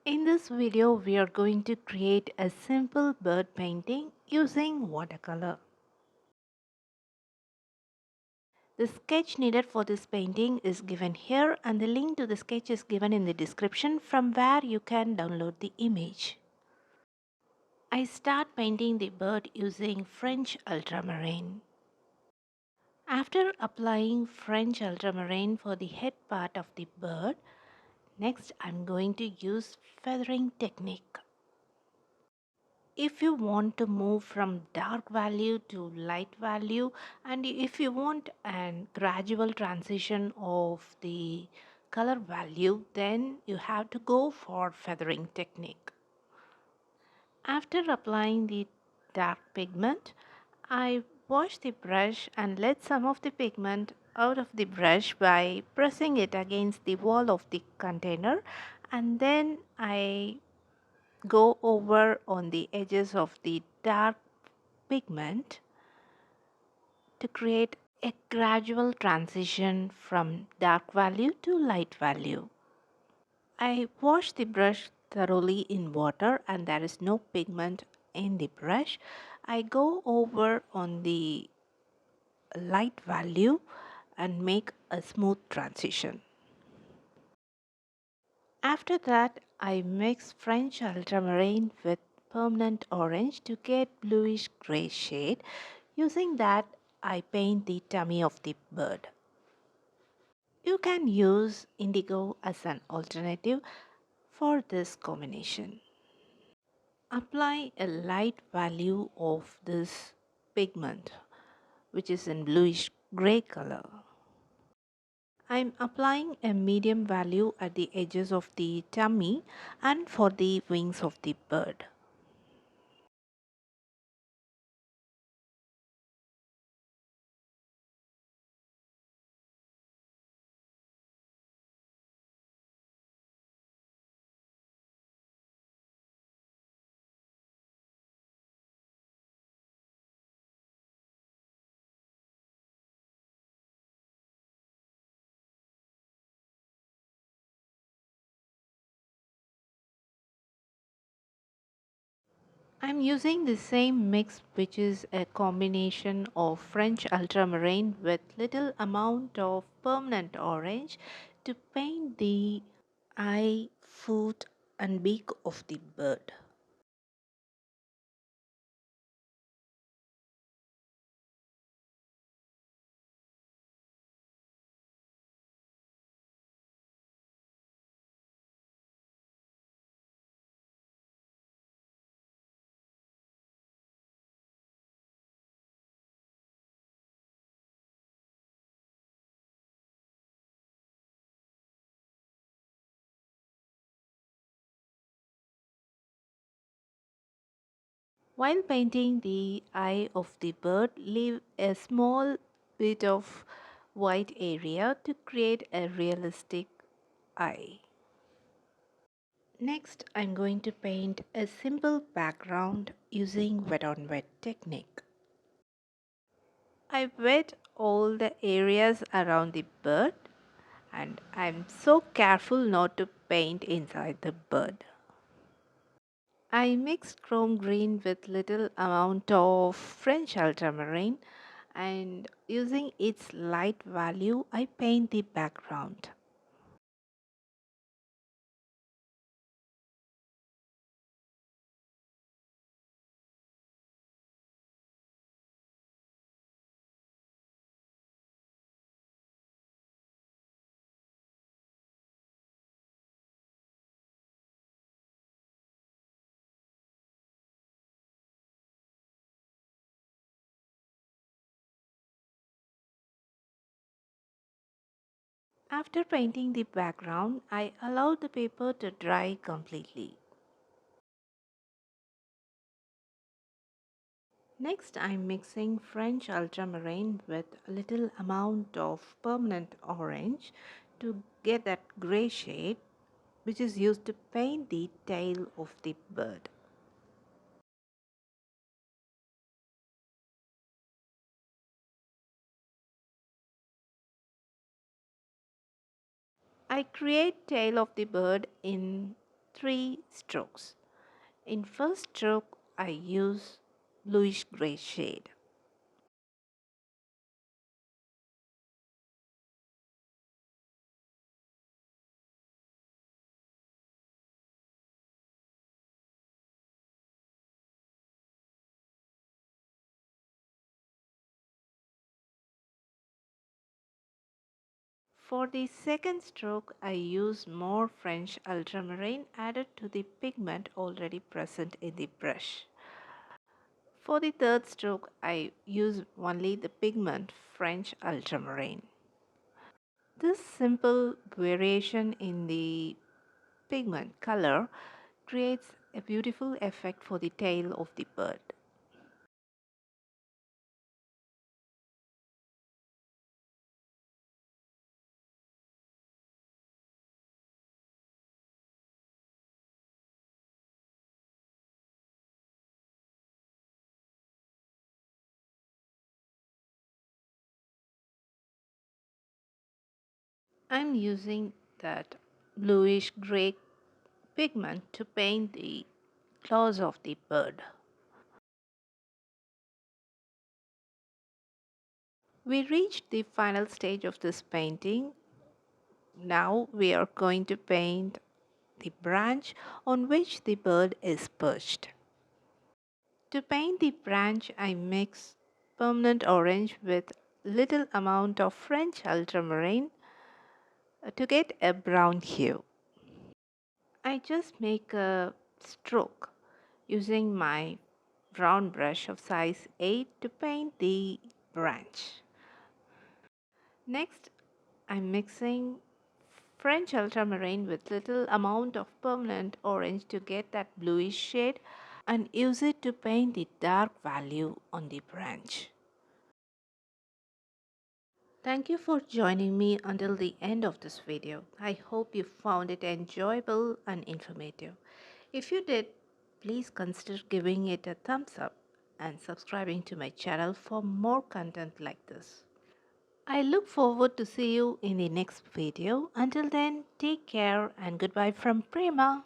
In this video, we are going to create a simple bird painting using watercolor. The sketch needed for this painting is given here and the link to the sketch is given in the description from where you can download the image. I start painting the bird using French ultramarine. After applying French ultramarine for the head part of the bird, next I'm going to use feathering technique. If you want to move from dark value to light value, and if you want a gradual transition of the color value, then you have to go for feathering technique. After applying the dark pigment, I wash the brush and let some of the pigment out of the brush by pressing it against the wall of the container, and then I go over on the edges of the dark pigment to create a gradual transition from dark value to light value. I wash the brush thoroughly in water and there is no pigment in the brush. I go over on the light value and make a smooth transition. After that, I mix French ultramarine with permanent orange to get bluish gray shade. Using that, I paint the tummy of the bird. You can use indigo as an alternative for this combination. Apply a light value of this pigment, which is in bluish gray color. I'm applying a medium value at the edges of the tummy and for the wings of the bird. I'm using the same mix, which is a combination of French ultramarine with little amount of permanent orange to paint the eye, foot and beak of the bird. While painting the eye of the bird, leave a small bit of white area to create a realistic eye. Next, I'm going to paint a simple background using wet on wet technique. I wet all the areas around the bird and I'm so careful not to paint inside the bird. I mix chrome green with little amount of French ultramarine and using its light value I paint the background. After painting the background, I allow the paper to dry completely. Next, I'm mixing French ultramarine with a little amount of permanent orange to get that gray shade which is used to paint the tail of the bird. I create tail of the bird in 3 strokes. In first stroke, I use bluish gray shade. For the second stroke, I use more French ultramarine added to the pigment already present in the brush. For the third stroke, I use only the pigment French ultramarine. This simple variation in the pigment color creates a beautiful effect for the tail of the bird. I'm using that bluish gray pigment to paint the claws of the bird. We reached the final stage of this painting. Now we are going to paint the branch on which the bird is perched. To paint the branch, I mix permanent orange with little amount of French ultramarine to get a brown hue. I just make a stroke using my brown brush of size 8 to paint the branch. Next, I'm mixing French ultramarine with little amount of permanent orange to get that bluish shade and use it to paint the dark value on the branch. Thank you for joining me until the end of this video. I hope you found it enjoyable and informative. If you did, please consider giving it a thumbs up and subscribing to my channel for more content like this. I look forward to see you in the next video. Until then, take care and goodbye from Prema.